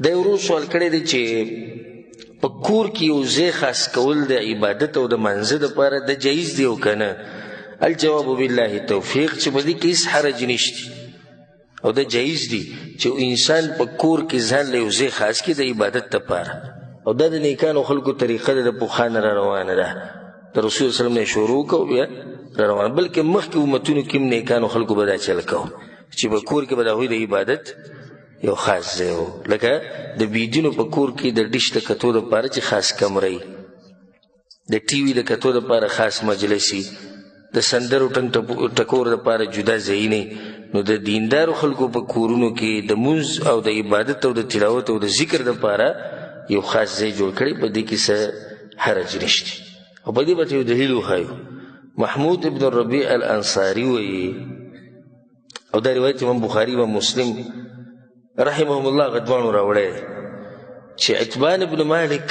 دا ورو سوال کړی دی چې په کور کې یو ځای خاص کول د عبادت او د منځه دپاره د جایز دی او که نه؟ الجواب بالله توفیق چې په دې کې هېڅ حرج نشته او دا جایز دی چې انسان په کور کې ځان له یو ځای خاص کړي د عبادت دپاره، او دا د نیکانو خلکو طریقه ده، د پخوا نه را روانه ده، د رسول صلی الله علیه وسلم نه شروع کو بیا را روانه، بلکې مخکې امتونو کې هم نیکانو خلکو به دا چل کو چې په کور کې به د هغوی د عبادت یو خاص ځای و. لکه د بېدینو په کور کې د ډش د کتو دپاره چې خاص کمره وي، د ټي وي د کتو دپاره خاص مجلس وي، د سندرو ټنګ ټکور دپاره جدا ځایونه. نو د دیندارو خلکو په کورونو کې د مونځ او د عبادت او د تلاوت او د ذکر دپاره یو خاص ځای جوړ کړی، په دې کې څه حرج نشته. او په دې به یو دلیل وښایو. محمود ابن الربیع الانصاري وایي، او دا روایت امام بخاري و مسلم رحمهم الله غدوانو راوړی چې عتبان ابن مالک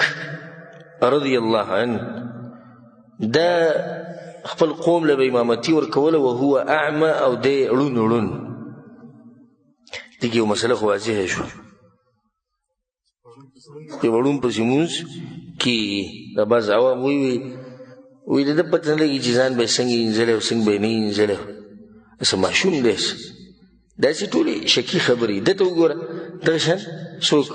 رضی الله عنه دا خپل قوم له به امامتي ورکوله وهو اعمى او دی ړون ړون. دې کې یو مسله خو واضحه شوه، یو ړون پسې مونځ کېږي. دا بعض عوام وایي د ده پته نه لګي چې ځان به یې څنګه اینځلی او څنګه به یې نه اینځلی، څه ماشوم دی، داسې ټولې شکي خبرې. ده ته وګوره دغه شان څوک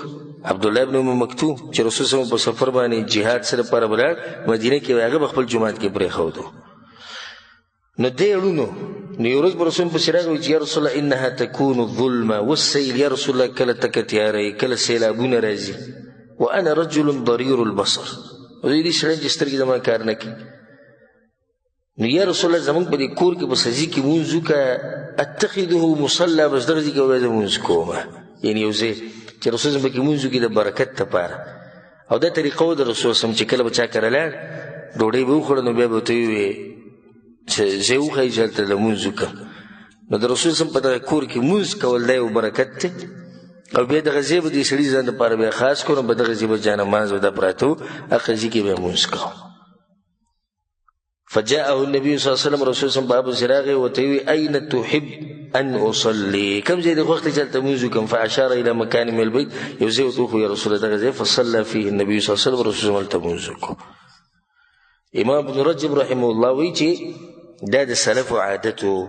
عبدالله ابن ام مکتوم چې رسول صلی الله په سفر باندې جهاد سره لپاره ولاړ مدینه کې، هغه به خپل جومات کې پرېښودو. نو دی ړونو، نو یو ورځ به رسول پسې راغی چې یا رسول الله انها تکون الظلمه والسیل، یا رسول الله کله تکه تیاره کله سیلابونه راځي، وانا رجل ضریر البصر، او دې سړی چې سترګې زما کار نه کوي. نو یا رسول الله زمونږ په دې کور کې به سجي کې مونځ وکړه، اتخذه مصلى، بس دغه ځای کې به زه مونځ کومه، یعنې یو ځای چې رسول صلی پکې مونځ وکړي د برکت دپاره. او دا طریقه وه د رسول صلی چې کله به چا کره لاړ ډوډۍ به وخوړه، نو بیا به ورته ووایې چې ځای وښایي چې هلته لمونځ وکړم. نو د رسول صلی په دغه کور کې مونځ کول دا یو برکت دی. او بیا دغه ځای به د سړي ځان دپاره بیا خاص کړو، نو په دغه ځای به جانماز به دا پراته وو، هغه ځای کې به یې مونځ کوو. فجاءه النبي صلی الله علیه وسلم، رسول صلی په ابو راغی ورته وویل أين تحب ان اصلي، کوم ځای د خوښ دی چې هلته مونځ وکړم؟ فاشار الى مکان من البیت، یو ځای ورته وښویه یا رسول الله دغه ځای. فصلى فيه النبي صلی الله علیه وسلم، رسول هلته مونځ وکړو. امام ابن رجب رحمه الله وایي چې دا د سلفو عادت و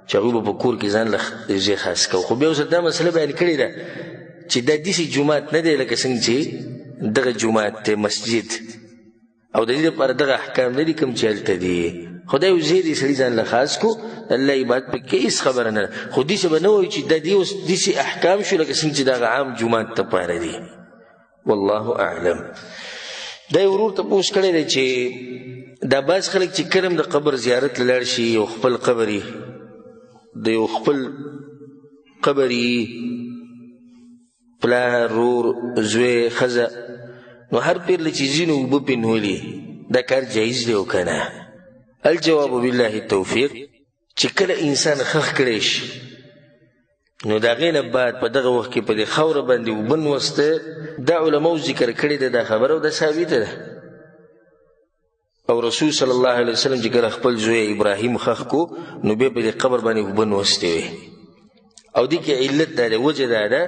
چې هغوی به په کور کې ځان له ځای خاص کوو. خو بیا اوس دا مسله بیان کړې ده چې دا داسې جومات نه دی لکه څنګه چې دغه جومات دی مسجد، او د دې لپاره دغه احکام نه دي کوم چې هلته دي. خو دا یو ځای دی سړي ځان له خاص کو، د الله عبادت پکې هېڅ خبره نه ده. خو داسې به نه وایي چې دا دې اوس داسې احکام شو لکه څنګه چې دغه عام جومات دپاره دي. والله اعلم. دا یو ورور تپوس کړی دی چې دا بعض خلک چې کله د قبر زیارت له لاړ شي، یو خپل قبر یې د یو خپل قبر یې پلار، رور، زوی، ښځه، نو هر پیر له چې ځینو اوبه پرې نولي، دا کار جایز دی او که نه؟ الجواب بالله التوفیق. چې کله انسان خښ کړی شي نو د هغې نه بعد په دغه وخت کې په دې خاوره باندې اوبه نوسته، دا علماو ذکر کړې ده دا خبره، او دا ثابته ده. او رسول صلی الله علیه وسلم چې کله خپل زوی ابراهیم خښ کو، نو بیا په دې قبر باندې اوبه نوستې وې. او دې کې علت دا ده، وجه دا ده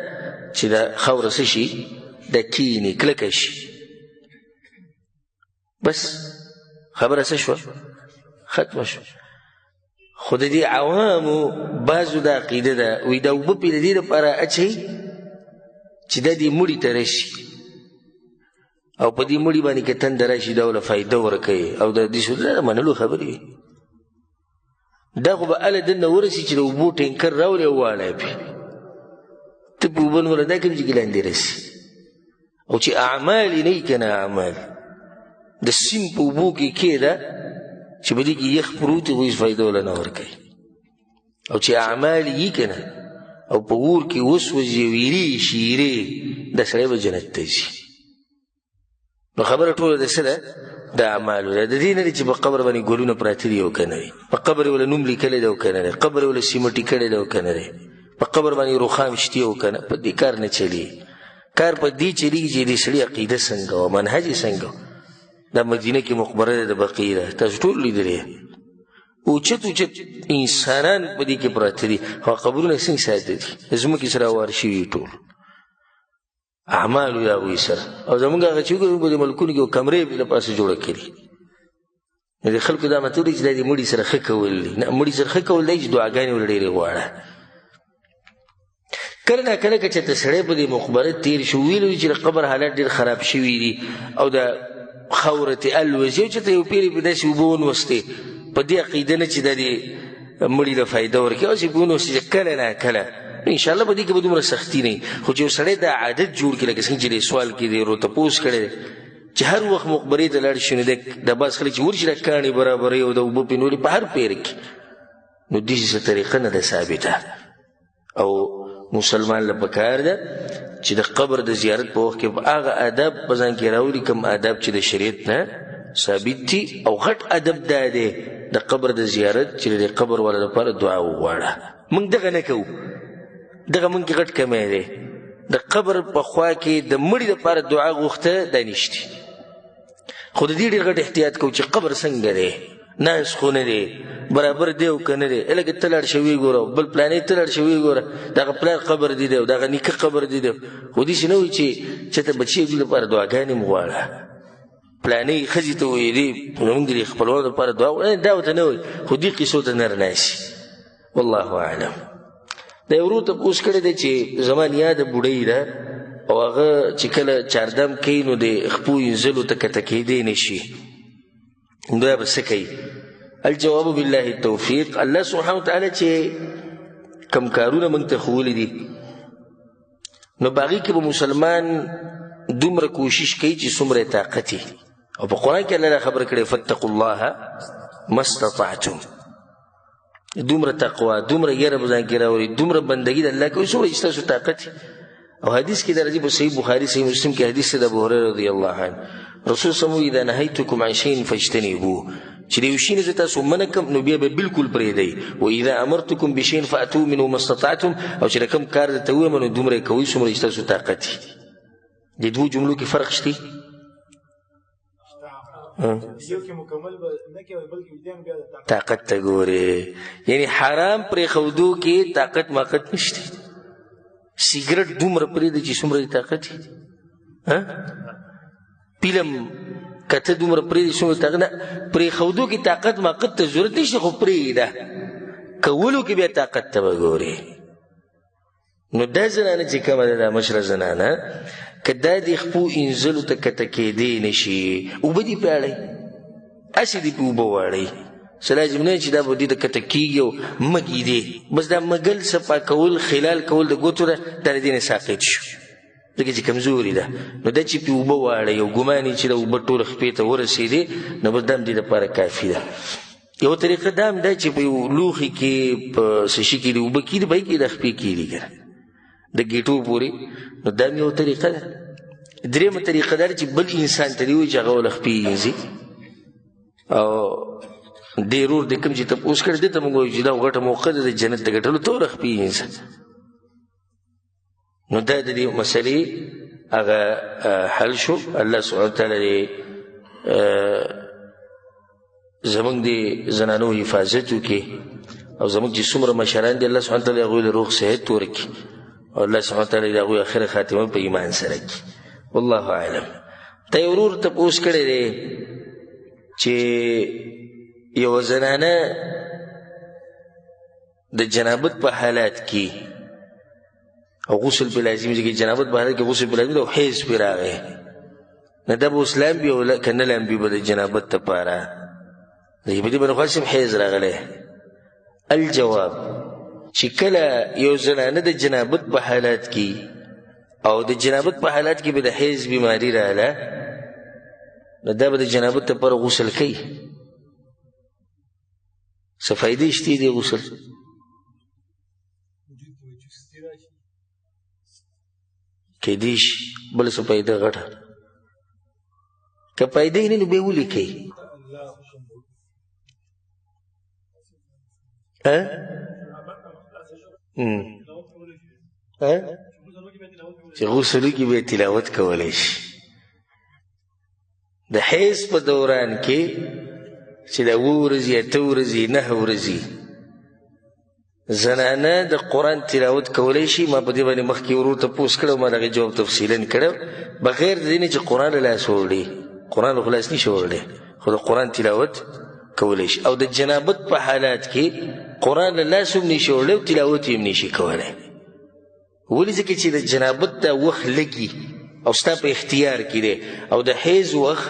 چې دا خاوره څه شي، دا کینې کلکه شي. بس خبره څه شوه، ختمه شوه. خو د دې عوامو بعضو دا عقیده ده، وایي دا اوبه پرې د دې لپاره اچوي چې دا دې مړي ته راشي، او په دې مړي باندې که تنده راشي دا وله فایده ورکوي. او د دې د منلو خبرې وي. دا خو به هله دننه ورسي چې د اوبو ټینکر راولي او واړی پرې، ته په اوبه نوله دا کوم چې کې لاندې رسي. او چې اعمال یې نه وي که نه، اعمال د سیند په اوبو کې کېده چې په دې کې یخ پروت وي، خو هېڅ فایده وله نه ورکوي. او چې اعمال یې که نه، او په اور کې وسوځي ویرې شیرې، دا سړی به جنت ته ځي. نو خبره ټوله د څه ده، د اعمالو ده. د دې نه دی چې په قبر باندې ګلونه پراته دي او که نه وي، په قبر یې وله نوم لیکلی دی او که نه دی، قبر یې وله سیمټي کړی دی او که نه دی، په قبر باندې رخام شتي او که نه. په دې کار نه چلېږي. کار په دې چلېږي چې د سړي عقیده څنګه وه، منهج یې څنګه وه. دا مدینه کې مقبره ده د بقیع ده، تاسو ټول لیدلی، اوچت اوچت انسانان په دې کې پراته دي، خو قبرونه څنګه ساته دي، د ځمکې سره اوار شوي ټول. اعمالو یا هغوی سره او زمونږ هغه چې وګورو په دې ملکونو کې کمرې له پاسه جوړه کړي نو د خلکو دا مطلب دی چې دا د مړي سره ښه کول دي نه مړي سره ښه کول دی چې دعاګانې ورله ډېرې غواړه کله نا کله که چېرته سړی په دې مقبره تېر شي ویلو چې د قبر حالات ډېر خراب شوي دي او د خاورتې الوزي او چېرته یو پیرې په داسې اوبه ونوستې په دې عقیده نه چې دا د مړي له فایده ورکوي او چې په ونوستې چې کله نا کله انشاءالله په دې کې به دومره سختي نه وي خو چې یو سړی دا عادت جوړ کړي لکه څنګه چې د سوال کې دی روتپوس کړی دی چې هر وخت مقبرې ته لاړ شي نو د بعض خلک چې ورشي دا کاڼي برابروي او د اوبه پې نورې په هر پیر کې نو داسې څه طریقه نه ده ثابته او مسلمان له پکار ده چې د قبر د زیارت په وخت کې هغه آداب په ځان کې راولي کوم آداب چې د شریعت نه ثابت دي او غټ ادب دا دی د قبر د زیارت چې د قبر والا لپاره دعا وغواړه موږ دغه نه کوو دغه موږ کې غټ کمی دی د قبر په خوا کې د مړي دپاره دعا غوښته دا نشتي خو د دې ډېر غټ احتیاط کوو چې قبر څنګه دی ناس خو نه دی برابر دی او که نه دی لکه ته لاړ شه ویې ګوره بل پلانې ته لاړ شه ویې ګوره دغه پلار قبر دی او دغه نیکه قبر دی خو داسې نه وي چې چېرته بچي دوی لپاره دعاګانې م غواړه پلانې ښځې ته ویلې مونږ د خپلوانو لپاره دعا دا ورته نه وایي خو دې قیسو ته نه راناسي والله اعلم دا یو ورور تپوس کړی دی چې زما نیاده بوډۍ ده او هغه چې کله چاردم کوي نو د خپو انځلو ته کته کېدی نه شي نو دا به څه کوي الجواب بالله التوفیق الله سبحانه وتعالی چې کم کارونه موږ ته ښوولي دي نو په هغې کې به مسلمان دومره کوشش کوي چې څومره طاقت او په قرآن کې الله خبر کړی فاتقوا الله ما استطعتم دومره تقوا دومره یره به ځان کې راولي دومره بندګي د الله کوي څومره چې تاسو طاقت او حدیث کې درځي په صحیح بخاري صحیح مسلم کې حدیث د ابو هريره رضی الله عنه رسول صلی الله اذا نهيتكم عن شيء فاجتنبوه چې د یو شي نه زه تاسو منع کړم نو بیا به بلکل پرېږدئ واذا امرتكم بشيء فاتوا منه ما استطعتم او چې د کوم کار درته ووایم نو دومره یې کوئ څومره چې تاسو طاقت وي د دوو جملو کې فرق شته طاقت ته ګورې یعنی حرام پرېښودو کې طاقت ماقت نشته سیګرټ دومره پرېږده چې څومره یې طاقت وي فلم کته دومره پرېږدي څومره طاقت نه پرېښودو کې طاقت ماقت ته ضرورت نشته خو پرېږده کولو کې بیا طاقت ته به ګورې نو دا زنانه چې کومه ده دا مشره زنانه که دا د خپو انځلو ته کته کېدی نه شي اوبه دې پاړئ هسې دې پې اوبه واړئ څه لازم نه چې دا به دې ته کته کېږي او مږي دی بس دا مږل صفا کول خلال کول د ګوتو ده دا د دې نه ساقط شو ځکه چې کمزوري ده نو دا چې پې اوبه واړئ او ګمان چې دا اوبه ټوله خپې ته ورسېدې نو بس دا هم دې دپاره کافي ده یو طریقه دا هم ده چې په یو لوښي کې په څه شي کې دې اوبه کېږي بهی کې د خپې کېږي که د ګیټو پورې نو دا یو طریقه ده درېیمه طریقه دا چې بل انسان ته دې وایي چې هغه وله خپې یینځي او دې رور د کوم چې تپوس کړی دې ته موږ وایو چې دا غټه موقع ده د جنت د ګټلو ته وله خپې یینځه نو دا د دې مسلې هغه حل شو الله سبحانه وتعالی دې زموږ د زنانو حفاظت وکړي او زموږ چې څومره مشران دي الله سبحانه وتعالی هغوی له روغ صحت ورکړي او الله سبحانه وتعالی د هغوی آخره خاتمه په ایمان سره کړي والله اعلم تا یو ورور تپوس کړی دی چې یوه زنانه د جنابت په حالات کې او غسل پې لازمي چې جنابت په حالت کې غسل پې لازمي ده او حیض پې راغی نه دا به اوس لامبي او که نه لامبي به د جنابت دپاره په دې باندې خو هسې حیض راغلی الجواب چې کله یو زنانه د جنابت په حالات کې او د جنابت په حالات کې به د حیض بیماري راغله نو دا به د جنابت دپاره غسل کوي څه فایدې شته دې غسل کیدای شي بله څه فایده غټه که فایده یې نه نو بیا ولې کوي چې غسل وکړي بیا تلاوت کولی شي د حیض په دوران کې چې دا 7 ورځې 8 ورځې 9 ورځې زنانه د قرآن تلاوت کولی شي؟ ما په دې باندې مخکې ورور تپوس کړی ما دغه جواب تفصیلا کړی بغیر د دې نه چې قرآن له لاس ووړي قرآن له لاس نشي ووړی خو د قرآن تلاوت کولی شي او د جنابت په حالات کې قرآن له لاس هم نشي ووړی او تلاوت یې هم نشي کولی ولې ځکه چې د جنابت ته وخت لګي او ستا په اختیار کې دی او د حیض وخت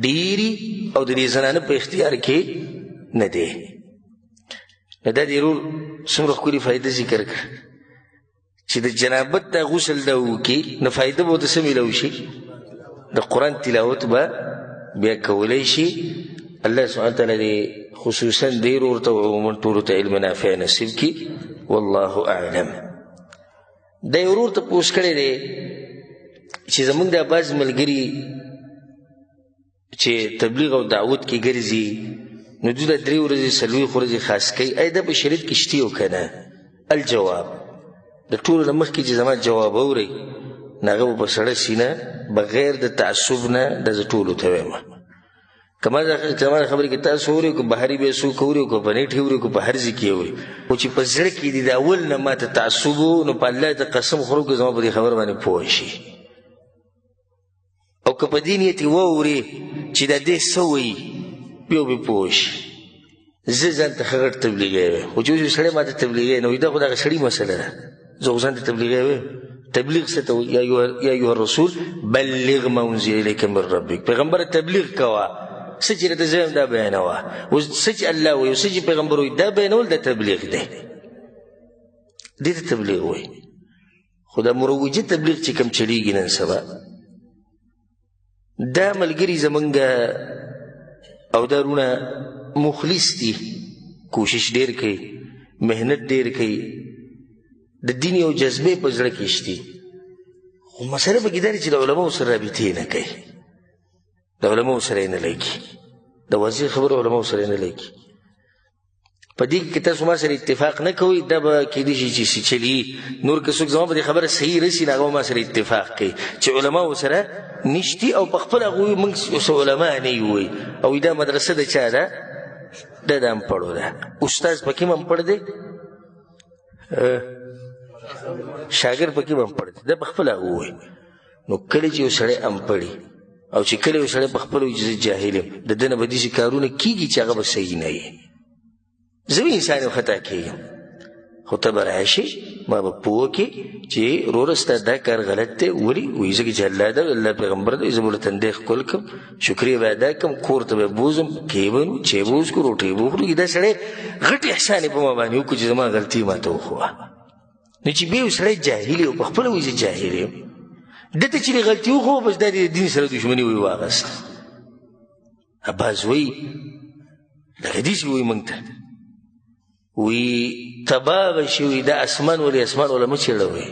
ډیري او د دې زنانه په اختیار کې نه دی نو دا دې ورور څومره ښکلې فایده ذکر کړه چې د جنابت ته غسل ده وکړي نو فایده به ورته څه میلاو شي د قرآن تلاوت به بیا کولی شي الله سبحانه تعالی دې خصوصا دې ورور ته عموما ټولو ته علم نافع نصیب کړي والله اعلم دی ورور ته پوښ کړی دی چې زمونږ دا بعض ملګري چې تبلیغ او دعوت کې ګرځي نو دوی دا 3 ورځې 4 ورځې خاص کوي ای دا په شریعت کې شته او که نه الجواب د ټولو نه مخکې چې زما جواب اورئ نو هغه به په سړه سینه بغیر د تعصب نه دا زه ټولو ته وایم که ما خبرې کې تاسو اورئ که بهري به څوک اوري که په نیټ اوري که په هر ځای کې اوري خو چې په زړه کې دي د اول نه ما ته تعصب و نو په الله ته قسم خورو که زما په دې خبر باندې پوه شي او که په دې نیت یې واوري چې دا دې څه وایي بیا به پوه شي زه ځان ته ښه غټ تبلیغی وایم خو چې اوس سړی ما ته تبلیغی نه وایي دا خو دغه سړي مسله ده زه خو ځان ته تبلیغی وایم تبلیغ څه ته وایي یا ایها الرسول بلغ ما انزل الیک من ربک پیغمبره تبلیغ کوه څه چې راته زه یم دا بیانوه اوس څه چې الله وایي څه چې پیغمبر وایي دا بیانول دا تبلیغ دی دې ته تبلیغ وایي خو دا مروجه تبلیغ چې کوم چلیږي نن سبا دا ملګري زمونږ او دا رونه مخلص دي کوشش ډیر کوي محنت ډیر کوي د دین یو جذبې په زړه کې شتي خو مسله پکې دا چې د علماو سره رابطې نه کوي د علماو سره یې نه لګي د واضح خبرو علماو سره یې نه لګي په دې کې تاسو ما سره اتفاق نه کوئ دا به کېدای شي چې چلي نور که څوک زما په دې خبره صحیح رسي نو هغه ما سره اتفاق کوي چې علماو سره نشتي او په خپله هغوی موږ اوس علما نه یو وایي او دا مدرسه د چا ده دا د امپړو ده استاد پکې هم امپړ دی شاګرد پکې هم امپړ دی دا په خپله هغه وایي نو کله چې یو سړی امپړي او چې کله یو سړی په خپله وایي چې زه جاهل یم د ده نه به داسې کارونه کېږي چې هغه به صحیح نه وي زه به انسان یم خطا کېږم خو ته به راشې ما به پوه کې چې وروره ستا دا کار غلط دی ولې وایي ځکه چې الله ده الله پیغمبر دی زه به له تندی ښکل کړم شکریه به ادا کړم کور ته به بوځم کې به نو چای به وڅښو روټۍ به وخورو دا سړی غټ احسان یې په ما باندې وکړو چې زما غلطي ما ته وښوه نو چې بیا یو سړی جاهل یو په خپله وایي زه جاهل یم ده ته چې غلطي وښوه بس دا د دین سره دښمني وایي واغسته بعض وایي دغه داسې وایي موږ ته وی تباه به شي وي دا اسمان ولې اسمان وله مه چېړوئ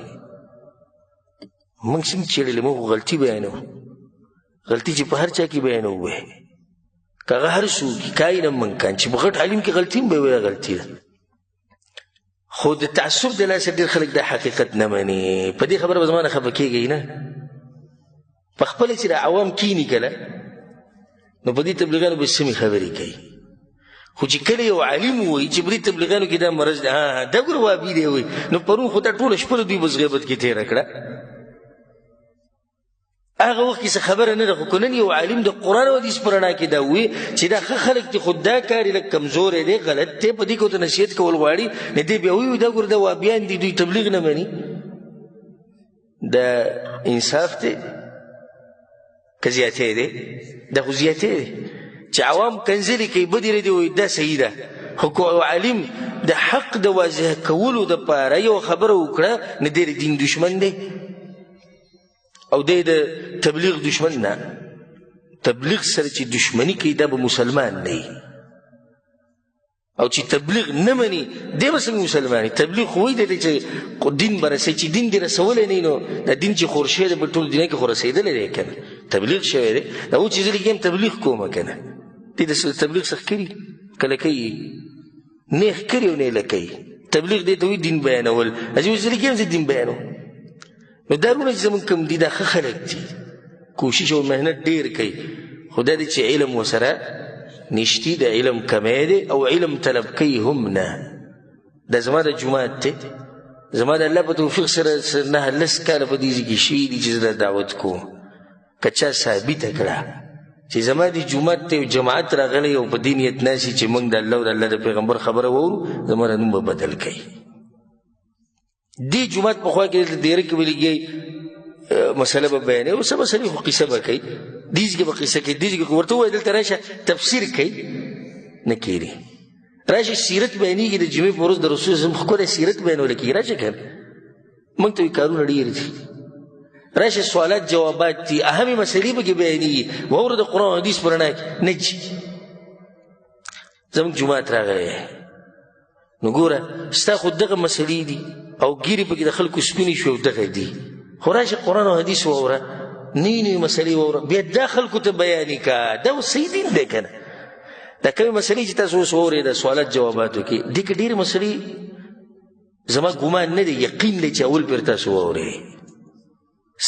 موږ څنګه چېړلې موږ خو غلطي بیانوو غلطي چې په هر چا کې بیانوو وی که هغه هر څوک کاینه موږ کان چې په غټ عالم کې غلطي هم به وایي غلطي ده خو د تعصب د لاسه ډېر خلک دا حقیقت نه مني په دې خبره به زما نه خفه کېږئ نه په خپله چې د عوام کیني کله نو په دې تبلیغانو به سمې خبرې کوي خو چې کله یو عالم وایي چې په دې تبلیغانو کې دا مرض دی دا ګوره وابي دی وایي نو پرون خو دا ټوله شپه دوی بس غیبت کې تېره کړه هغه وخت کې څه خبره نه ده خو که نن یو عالم د قرآن او حدیث په رڼا کې دا وایي چې دا ښه خلک دي خو دا کار یې لږ کمزوری دی غلط دی په دې کې ورته نصیحت کول غواړي نه دی بیا وایي دا ګوره دا وابیان دي دوی تبلیغ نه مني دا انصاف دی که زیاتې دی دا خو زیاتې دی چې عوام کنځلې کوي بدې ردې وایي دا صحیح ده خو که عالم د حق د واضح کولو دپاره یو خبره وکړه نه دی د دین دشمن دی او دی د تبلیغ دشمن نه تبلیغ سره چې دشمني کوي دا به مسلمان نه وي او چې تبلیغ نه مني دی به څنګه مسلمان وي تبلیغ خو وایي دی چې دین به رسوي چې دین دې رسولی نه وي نو دا دین چې خور شوی دی په ټول دنیا کې خو رسېدلی دی که نه تبلیغ شوی دی دا اوس چې زه لږ تبلیغ کومه که نه دې د تبلیغ څخه کړي کله کوي نیغ کړي او نیله کوي تبلیغ دې ته وایي دین بیانول چې اوس زه لږ زه دین بیانوم نو دا رونه چې زمونږ کوم دي دا ښه خلک دي کوشش او محنت ډېر کوي خو دا دی چې علم ورسره نشتی د علم کمی دی او علم طلب کوي هم نه دا زما د جومات دی زما د الله په توفیق سره 9 کاله په دې ځای کې شوي دي چې زه دعوت کوم که چا ثابته کړه چې زما د جومات ته جماعت راغلی او په دې نیت ناسي چې موږ د الله او د الله د پیغمبر خبره واورو زما نوم به بدل کوي دې جومات پخوا کې د دیره کې به لګي مسله به بیانوي او څه مسلې خو قصه به کوي دې ځای کې به قصه کوي دې ځای کې ورته ووایي دلته راشه تفسیر کوي نه کېږي راشه سیرت بیانېږي د جمعې په ورځ د رسول صلی الله علیه وسلم ښکلی سیرت بیانولی کېږي راشه که موږ ته کارونه ډېر دي راشه سوالات جوابات دي اهمې مسلې پکې بیانېږي واوره د قرآن او حدیث په رڼا کې نه ځي زموږ جومات راغلی نو ګوره ستا خو دغه مسلې دي او ګیرې پکې د خلکو سپینې شوې او دغه دي خو راشه قرآن او حدیث واوره نوې نوې مسلې واوره بیا دا خلکو ته بیانې که دا اوس صحیح دین دی که نه دا کومې مسلې چې تاسو اوس واورېده سوالات جواباتو کې دې کې ډېرې مسلې زما ګمان نه دی یقین دی چې اول پرې تاسو واورئ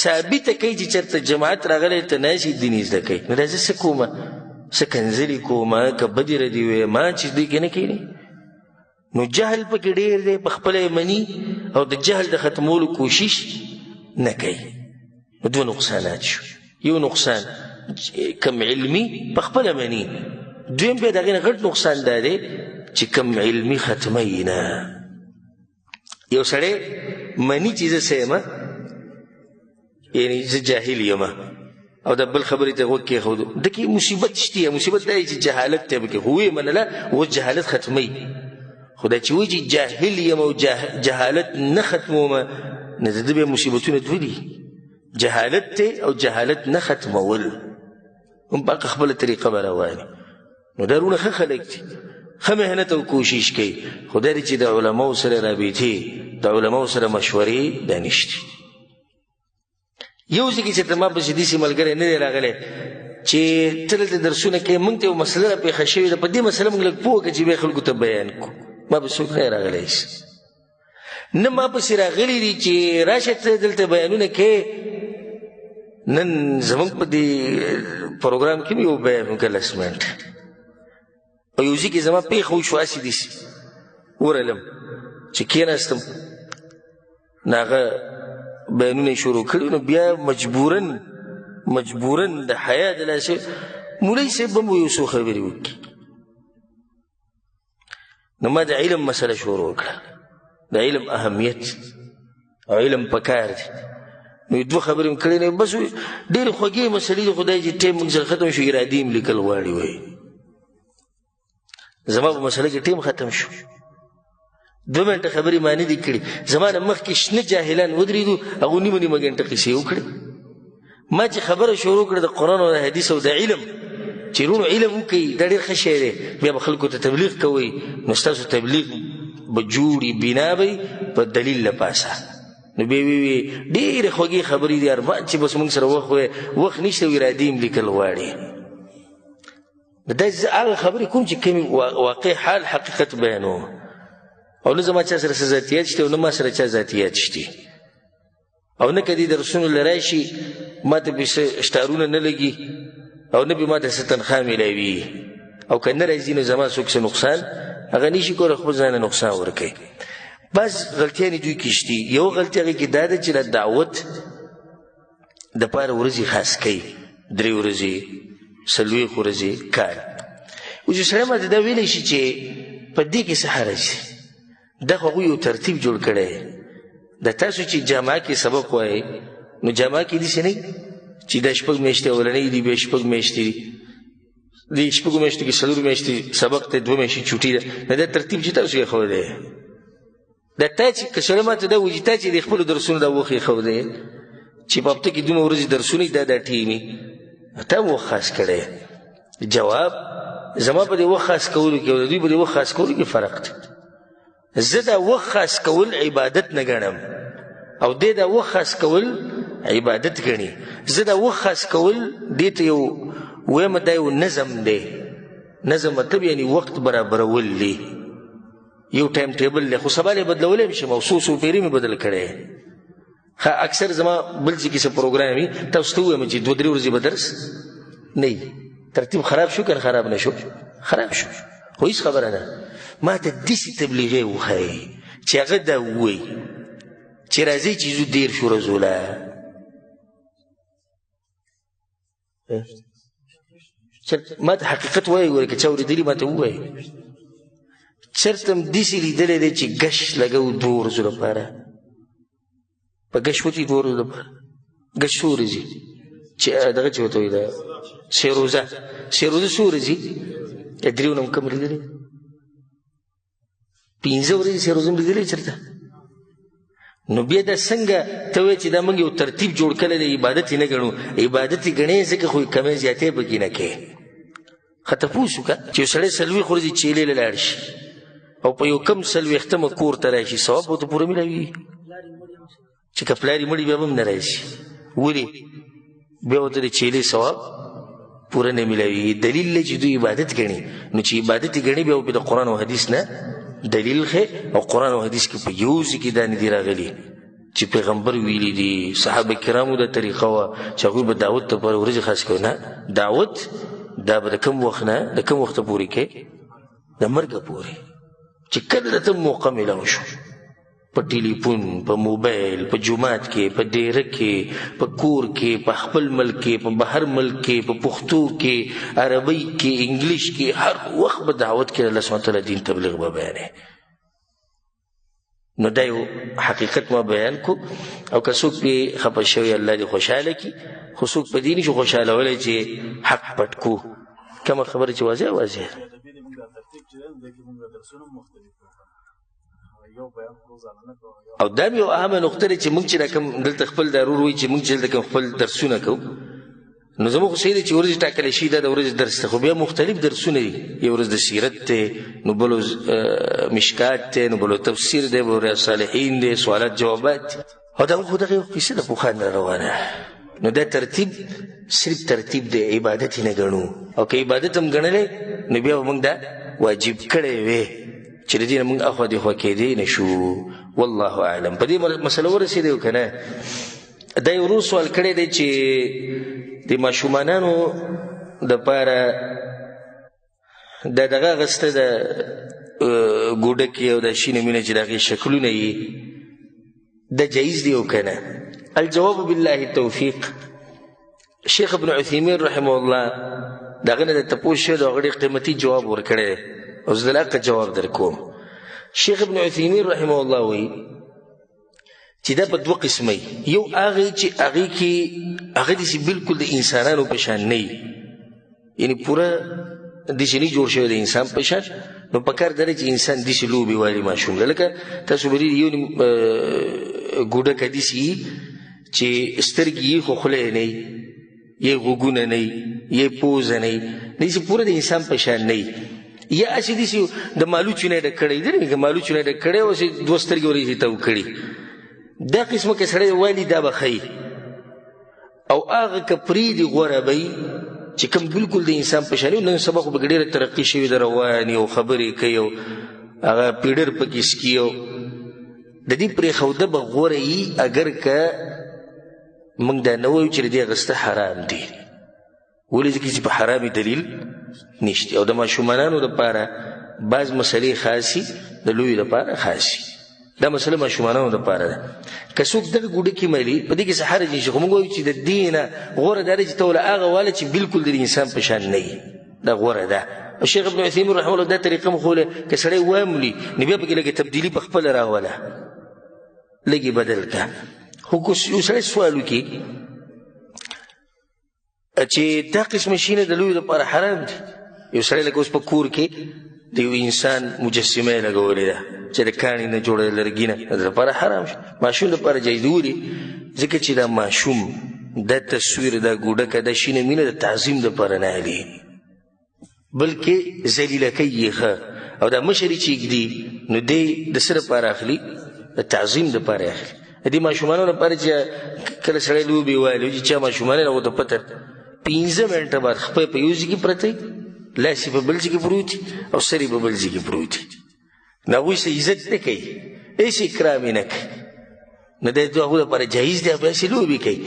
ثابته کوي چې چېرته جماعت راغلی ته ناسي دین زده کوي نو دا زه څه کومه څه کنځلې کومه که بدې ردې ویمه چې دوی کې نه کېږي نو جهل پکې ډېر دی په خپله یې مني او د جهل د ختمولو کوشش نه کوي نو دوه نقصانات شو یو نقصان کم علمي په خپله مني دویم بیا د هغې نه غټ نقصان دا دی چې کم علمي ختموي نه یو سړی مني چې زه څه یم یعنی زه جاهل یم او د بل خبرې ته غوږ کېښودو ده کې مصیبت شته مصیبت دا چې جهالت ته پکې خو ویې منله اوس جهالت ختموي خو دا چې وایي چې جاهل یم او جهالت نه ختمومه نه د ده بیا مصیبتونه دوه دي جهالت ته او جهالت نه ختمول هم په خپله طریقه به رواني نو دا رونه ښه خلک دي ښه محنت او کوشش کوي خو دا دی چې د علماو سره رابطې د علماو سره مشورې دا نشته یو ځای کې چې ته ما پسې داسې ملګری نه دی راغلی چې ته دلته درسونه کوې موږ ته یو مسله راپېښه شوې ده په دې مسله موږ لږ پوه کړه چې بیا خلکو ته بیان کړو ما پسې څوک نه راغلی نه ما پسې راغلي دي چې راشه ته دلته بیانونه کوې نن زموږ په دې پروګرام کې مې یو بیان وکړ لسمنټ او یو ځای کې زما پېښه وشوه هسې داسې ورغلم چې کېناستم نو هغه بیانونه یې شروع کړي نو بیا مجبوراً د حیا د لاسه مولوي صاحب به مو یو څو خبرې وکړي نو ما د علم مسله شروع کړه د علم اهمیت او علم پکار دی نو دوه خبرې مې کړې نه بس ډېرې خوږې مسلې دي خدای چې ټیم موږ سره ختم شو ارادې مې لیکل غواړي وایي زما په مسله کې ټیم ختم شو 2 منټه خبرې ما نه دي کړې زما نه مخکې شنه جاهلان ودرېدو هغو نیمه ګنټه قصې وکړې ما چې خبره شروع کړه د قرآن او د حدیث او د علم چې رونو علم وکړي دا ډېر ښه شی دی بیا به خلکو ته تبلیغ کوئ نو ستاسو تبلیغ به جوړي بنا به په دلیل له پاسه نو بیا وی ډېرې خوږې خبرې دي ارمان چې بس موږ سره وخت نشته او ارادې م لیکل غواړي دا زه هغه خبرې کوم چې کومې واقع حال حقیقت بیانوم او نه زما چا سره څه ذاتیات شته او نه ما سره چا ذاتیات شته او نه که دې درسونو له راشي ما ته پې شتارونه نه لګي او نه به ما ته څه تنخوا میلاوي او که نه راځي نو زما څوک څه نقصان هغه نشي کولی خپل ځان نقصان ورکوي بعض غلطیانې دوی کې شتي یو غلطي هغې کې دا ده چې د دعوت دپاره ورځې خاص کوي 3 ورځې 4 ورځې کال اوس یو سړی ماته دا ویلی شي چې په دې کې څه حرج دا خو هغوی یو ترتیب جوړ کړی د تاسو چې جامعه کې سبق وایي نو جامعه کې داسې نه چې دا 6 میاشتې اولنۍ دي بیا 6 میاشتې دي دې 6 میاشتو کې 4 میاشتې سبق ته 2 میاشتې چوټي ده نو دا ترتیب چې تاسو یې ښودی دا تا چې که سړی ماته دا وایي تا چې د خپلو درسونو دا وخت یې ښودی چې په هفته کې 2 ورځې درسونه دا ټیمي تا وخت خاص کړی جواب زما په دې وخت خاص کولو کې او د دوی په دې وخت خاص کولو کې فرق دی زه دا وخت خاص کول عبادت نه ګڼم او دې دا وخت خاص کول عبادت ګڼي زه دا وخت خاص کول دې ته یو ویم دا یو نظم دی نظم مطلب یعنی وخت برابرول دی یو ټایم ټیبل دی خو سبا یې بدلولی هم شم او څو پیرې مې بدل کړی اکثر زما بل ځای کې څه پروګرام وي تاسو ته ووایم چې 2-3 ورځې به درس نه وي ترتیب خراب شو که خراب نه شو خراب شو خو هیڅ خبره نه ما ته داسې تبلیغی وښایي چې هغه دا ووایي چې راځئ چې زو 10 ورځوله ما ته حقیقت وایي ګوره که چا اورېدلي ما ته ووایي چېرته هم داسې لیدلی دی چې ګش لګو 2 ورځو لپاره په ګش وتي 2 ورځو لپاره ګش څو ورځي چې دغه چې ورته وایي دا سیروزه څو ورځي 3 ونه هم کم لیدلی 15 ورځې سیروزه هم لیدلی چېرته نو بیا دا څنګه ته وایې چې دا موږ یو ترتیب جوړ کړی دی عبادت یې نه ګڼو عبادت یې ګڼې ځکه خو کمې زیاتې پکې نه کوې ښه تپوس وکړه چې یو سړی 40 ورځې چیلې له لاړ شي او په یو کم 40 کور ته راشي ثواب به ورته پوره میلاوي چې که پلار یې مړي بیا به هم نه راشي ولې بیا ورته د چیلې ثواب پوره نه میلاوي دلیل دی چې دوی عبادت ګڼي نو چې عبادت یې ګڼي بیا به د قرآن او حدیث نه دلیل خې او قرآن او حدیث کې په یو ځای کې دا نه دي راغلي چې پیغمبر ویلي دي صحابه کرامو دا طریقه وه چې هغوی به دعوت ته پورې ورځې خاص کوي نه دعوت دا به د کوم وخت نه د کوم وخته پورې کوي د مرګه پورې چې کله درته موقع میلاو شو په ټلیفون په موبایل په جومات کې په ډیره کې په کور کې په خپل ملک کې په بهر ملک کې په پښتو کې عربۍ کې انګلیش کې هر وخت به دعوت کې الله سبحانه تعالی دین تبلیغ به بیانوي نو دا یو حقیقت ما بیان کو او که څوک پې خفه شوی الله دې خوشحاله کړي خو څوک په دې نشي خوشحالولی چې حق پټ کو کومه خبره چې واضح او دا یو اهمه نقطه ده چې موږ چې دا کوم دلته خپل دارور وایي چې موږ چې دلته کوم خپل درسونه کوو نو زموږ خو صحیح دی چې ورځې ټاکلی شي دا د ورځې درس دی خو بیا مختلف درسونه دي یو ورځ د سیرت دی نو بلو مشکات دی نو بلو تفسیر دی بلو ریاض صالحین دی سوالات جوابات او دا خو دغه یو قصه ده پوخان را روانه نو دا ترتیب صرف ترتیب دی عبادت یې نه ګڼو او که عبادت هم ګڼلی نو بیا به موږ دا واجب کړی وی چې د دې نه موږ اخوا دېخوا کېدی نه شو والله اعلم په دې مسله ورسېدی که نه دا یو ورور سوال کړی دی چې د ماشومانانو دپاره دا دغه اخیسته د ګوډکې او د شینه مینه چې د هغې شکلونه یي دا جایز دی او که نه الجواب بالله التوفیق شیخ ابن عثیمین رحمه الله د هغه نه د تپوس شوی د هغه ډېر قیمتي جواب ورکړی او زه د حقه جواب در کوم شیخ ابن عثیمین رحمه الله وایي چې دا په 2 قسمه یو هغه چې هغې کې هغه داسې بلکل د انسانانو په شان نه وي یعنې پوره داسې نه جوړ شوی د انسان په شان نو پکار دا دی چې انسان داسې لوبې والي ماشوم له لکه تاسو به یو ګوډک داسې وي چې سترګې یې خو خوله یې نه وي یې غوږونه نه وي یې پوزه نه وي داسې پوره د انسان په شان نه وي یا هسې داسې د مالوچو نه یې ډک کړی دی که مالوچو نه یې ډک کړی او هسې 2 سترګې ورې تاو کړي دا قسمه که سړی والي دا به ښایي او هغه که پرېږدي غوره به وي چې کوم بلکل د انسان په شان نن سبا خو پکې ډېره ترقي شوې ده رواني او خبرې کوي او هغه پیډر پکې سکي او د دې پرېښوده به غوره وي اگر که موږ دا نه وایو چې د دې اخیسته حرام دي ولې ځکه چې په حرامې دلیل نشته او د ماشومانانو دپاره بعض مسلې خاصي د لویو دپاره خاصي دا مسله ماشومانانو دپاره ده که څوک دغه ګوډکې مالي په دې کې څه حرج نشي خو موږ وایو چې د دې نه غوره دا دی چې ته له هغه واله چې بلکل د انسان په شان نه وي دا غوره ده شیخ ابن عثیمین رحمه الله دا طریقه مخوله که سړی واملي نو بیا پکې لږه تبدیلي په خپله راوله لږې بدل که خو یو سړی سوال وکړي چې دا قسمه شیونه د لویو دپاره حرام دي یو سړی لکه اوس په کور کې د یو انسان مجسمه یې لګولې ده چې د کاڼي نه جوړه د لرګي نه د دپاره حرام شو ماشوم دپاره جایز دي ولې ځکه چې دا ماشوم دا تصویر دا ګوډکه دا شینه مینه د تعظیم دپاره نه اخلي بلکې ذلیله کوي یې ښه او دا مشر یې چې ږدي نو دی د څه دپاره اخلي د تعظیم دپاره اخلي د دې ماشومانو لپاره چې کله سړی لوبې وایي چې چا ماشومان هغو ته پته 15 منټه بعد خپه په یو ځای کې پرته وي لاس یې په بل ځای کې پروت وي او سر یې په بل ځای کې پروت وي نو هغوی څه عزت نه کوي هېڅ اکرام یې نه کوي نو دا د هغو دپاره جایز دی هغه هسې لوبې کوي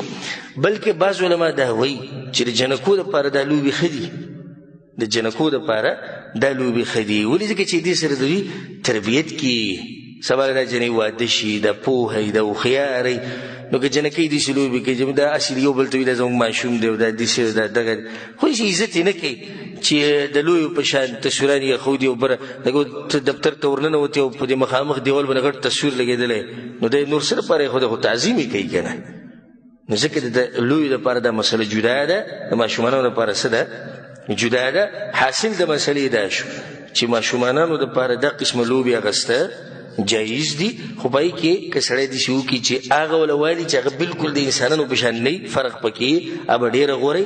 بلکې بعض علما دا وایي چې د جنکو دپاره دا لوبې ښه دي د جنکو دپاره دا لوبې ښه دي. ولې ځکه چې دې سره د دوی تربیت کیږي. سبا دا جنۍ واده شي، دا پوهه وي، دا هوښیارۍ. نو که جنکۍ داسې لوبې کوي دا اصل یو بل ته وي دا زموږ ماشوم دی او دا داسې دا دغه، خو هېڅ عزت یې نه کوي چې د لویو په شان تصویران یې ښودي او بره ته دفتر ته ورننوتې او په دې مخامخ دیوال باندې غټ تصویر لګېدلی، نو دی نور څه لپاره یې خو تعظیم یې کوي که نه. نو ځکه د لویو لپاره دا مسله جدا ده، د ماشومانو لپاره څه ده؟ جدا ده. حاصل د مسلې دا شو چې ماشومانانو لپاره دا قسمه لوبې اخیسته جایز دي، خو په هغې کې که سړی داسې وکړي چې هغه وله والي چې هغه بلکل د انسانانو په شان نه فرق پکې هغه به ډېره غوره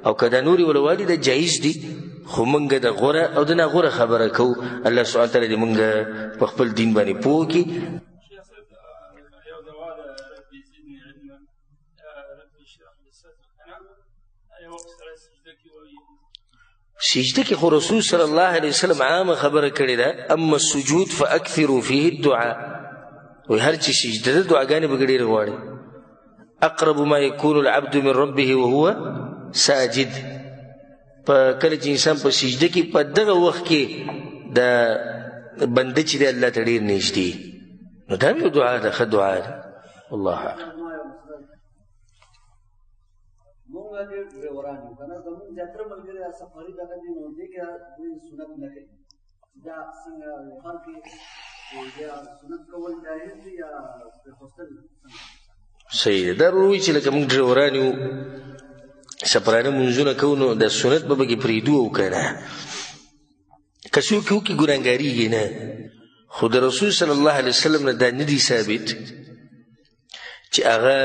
او که دا نورې وله والي دا جایز دي. خو موږ د غوره او د ناغوره خبره کوو. الله سبحانه تعالی دې موږ په خپل دین باندې پوه کړي. سجده کې خو رسول صلی الله علیه وسلم عامه خبره کړې ده، اما السجود فاکثروا فيه الدعاء. وایي هر چې سجده ده دعاګانې به ډېرې غواړي. اقرب ما يكون العبد من ربه وهو ساجد. په کله چې انسان په سجده کې په دغه وخت کې د بنده چې دی الله ته ډېر نږدې، نو دا هم یو دعا ده، ښه دعا ده. والله اعلم. صحیح ده. دا وروي چې لکه موږ ډریوران یو سفرانه مونځونه کوو نو د سنت به پکې پرېږدو او که نه، که څوک یې وکړي ګناهګارېږي نه. خو د رسول صلی الله علیه وسلم نه دا نه دي ثابت چې هغه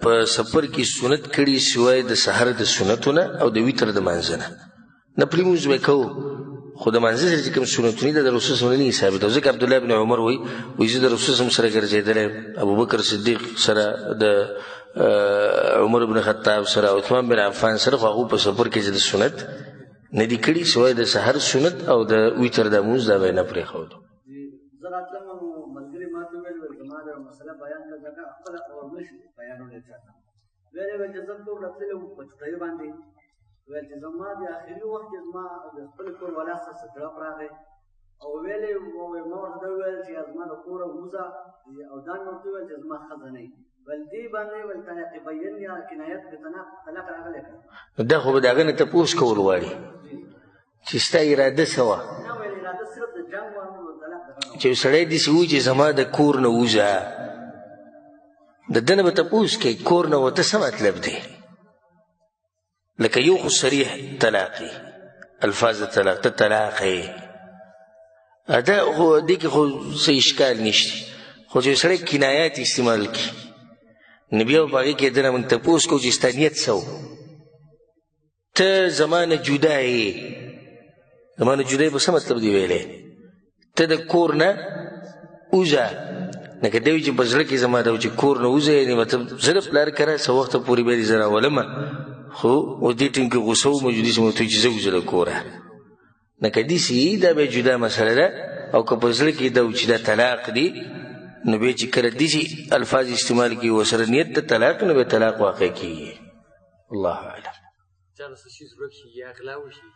په سفر کې سنت کړي سوای د سحر د سنتو نه او د ویتر د مانځه نه. نفلي مونځ به کوو خو د مانځه سره چې کوم سنتونه دي د رسول صلی الله علیه وسلم نه ثابت. او ځکه عبدالله بن عمر وایي زه د رسول صلی الله علیه وسلم سره ګرځېدلی، ابوبکر صدیق سره، د عمر بن خطاب سره، عثمان بن عفان سره، خو هغو په سفر کې چې د سنت نه دي کړي سوای د سحر سنت او د ویتر د مونځ دا به یې نه پرېښودو. ویل چې زما د آخري وخت کې زما د خپل کور والا سره سټرپ راغی او ویلې ما ورته وویل چې زما د کوره ووځه او دا مې ورته وویل چې زما ښځه نه وي. ویل دې باندې ویل طلاق بیین یا کنایت د طلاق راغلی که دا خو به د هغه نه تپوس کول غواړي چې ستا اراده څه وه. نه ویل اراده صرف د جنګ وه نو طلاق دغه چې سړی داسې وایي چې زما د کور نه ووځه، د ده نه به تپوس کوي کور نه وته څه مطلب دی. لکه یو خو صریح طلاقی الفاظ طلاق ته طلاق یې دا خو دې کې خو څه اشکال نشته، خو چې سړی کنایات استعمال کړي نو بیا به په هغې کې دنه موږ تپوس کوو چې ستا نیت څه و. ته زما نه جدا یې، زما نه جدا یې په څه مطلب دی ویلی؟ ته د کور نه وځه، لکه دی وایي چې په زړه کې زما دا و چې کور نه وځه، یعنې مطلب زه د پلار کره څه وخته پورې بیا دې زه راولمه، خو اوس دې ټیم کې غوسه وم چې ورته وایي چې زه وځه له کوره. نه که داسې دا بیا جدا مسله ده. او که په زړه کې دا و چې دا طلاق دی نو بیا چې کله داسې الفاظ استعمال کړي ورسره نیت د طلاق نو بیا طلاق واقع کېږي. الله اعلم. چا له څه شي ضرورت شي یا غلا وشي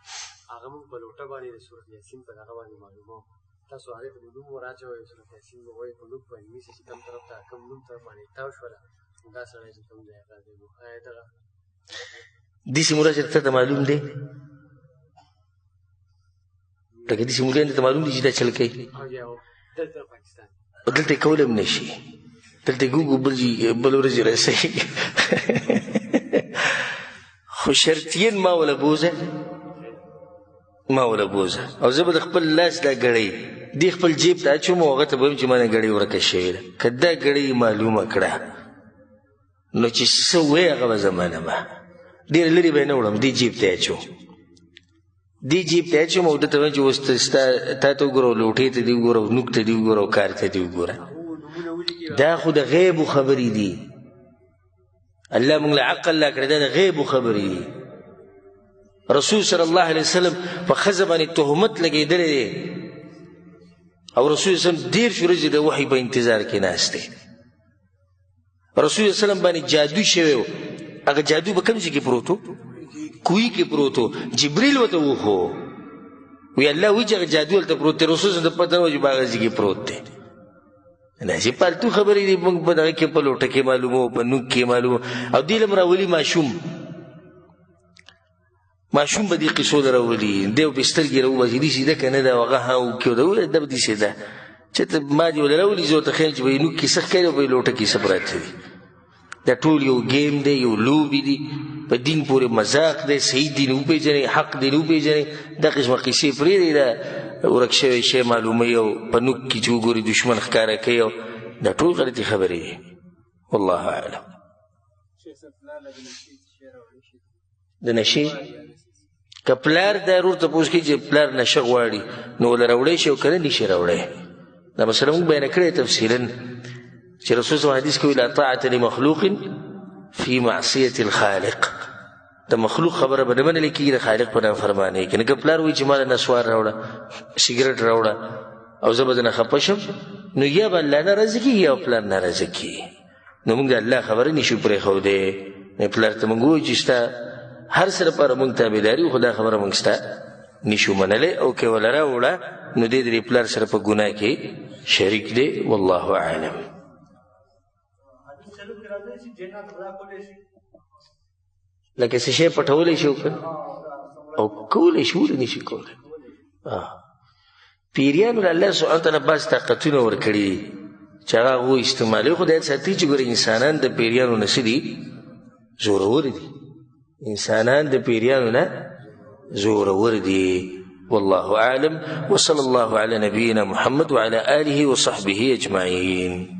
هغه موږ په لوټه باندې د سورت یاسین په دغه باندې معلوموو. تاسو هغې ته نوم وراچوئ سورت یاسین به وایي په لوټ باندې نیسي چې کوم طرف ته کوم نوم طرف باندې تاو شوله دا سړی چې کوم دی هغه دی نو آیا دغه داسې مولا چې ته ته معلوم دی، لکه داسې مولیان ته معلوم دي چې دا چل کوي دلته پاکستان دلته یې کولی هم نه شي، دلته یې ګوګو بل ورځې رسوي. خو شرطین ما وله بوزه او زه به د خپل لاس دا ګړۍ دې خپل جیب ته اچوم او هغه ته به ویم چې ما نه ګړۍ ورکه شوې ده. که دا ګړۍ معلومه کړه نو چې څه وایي هغه به زه منمه، ډېر لرې به یې نه وړم، دې جیب ته یې اچوم، دې جیب ته یې اچوم او ده ته وایم چې اوس تا ته وګوره، لوټې ته دې وګوره، نوک ته دې وګوره او کار ته دې وګوره. دا خو د غیبو خبرې دي، الله موږ له عقل لا کړی، دا د غیبو خبرې دي. رسول صلی الله علیه وسلم په ښځه باندې تهمت لګېدلی دی او رسول صلی الله علیه وسلم 10 ورځې د وحي په انتظار کې ناست دی. رسول صلی الله علیه وسلم باندې جادو شوی و، هغه جادو په کوم ځای کې پروت و؟ کوی کې پروت و. جبریل ورته وښو وی الله وی چې هغه جادو هلته پروت دی رسول صلی الله علیه وسلم ته پته نه وه چې په هغه ځای کې پروت دی داسې پالتو خبرې دي موږ په دغه کې په لوټه کې معلومو په نوک کې معلومو او دې لم راولي ماشوم به دې قصو له راولي دی به سترګې راوباسي داسې ده که نه ده هغه ها وکړو ده وویل ده به داسې ده چې ته ما دې وله راولي زه ورته ښیم چې به یې نوک کې څه ښکاري او به یې لوټه کې څه پراته دي دا ټول یو ګیم دی یو لوبې دي په دین پورې مذاق دی صحیح دین وپېژنئ حق دین وپېژنئ دا قسمه قصې پرېږدئ دا ورک شوی شی معلوموي او په نوک کې چې وګوري دشمن ښکاره کوي او دا ټول غلطې خبرې دي والله اعلم د نشې که پلار دا رور تپوس کوي چې پلار نشه غواړي نو له راوړی شي او که نه نشي راوړی دا مسله موږ بیانه کړې تفصیلا چې رسول صلی حدیث کوي لا طاعة لمخلوق فی معصیة الخالق د مخلوق خبره به نه منلې کېږي د خالق په نافرمانۍ کې نه که پلار وایي چې ما له نسوار راوړه سګرټ راوړه او زه به درنه خفه شم نو یا به الله ناراضه کېږي یا پلار ناراضه کېږي نو موږ د الله خبره نشو پرېښودی پلار ته موږ ووایو چې ستا هر څه لپاره موږ تابعداري خو دا خبره موږ ستا نشو منلی او که وله راوړه نو دی د پلار سره په ګناه کې شریک دی والله اعلم لکه څه شی پټولی شي او کولی شي ولې نشي کولی پیریانو له الله سبحانه وتعالی بعض طاقتونه ورکړي دي چې هغه هغوی استعمالوي خو دا یاد ساتي چې ګوره انسانان د پیریانو نه څه دي زورور دي انسانان د پیریانو نه زورور دي والله اعلم وصلى الله على نبينا محمد وعلى آله وصحبه أجمعين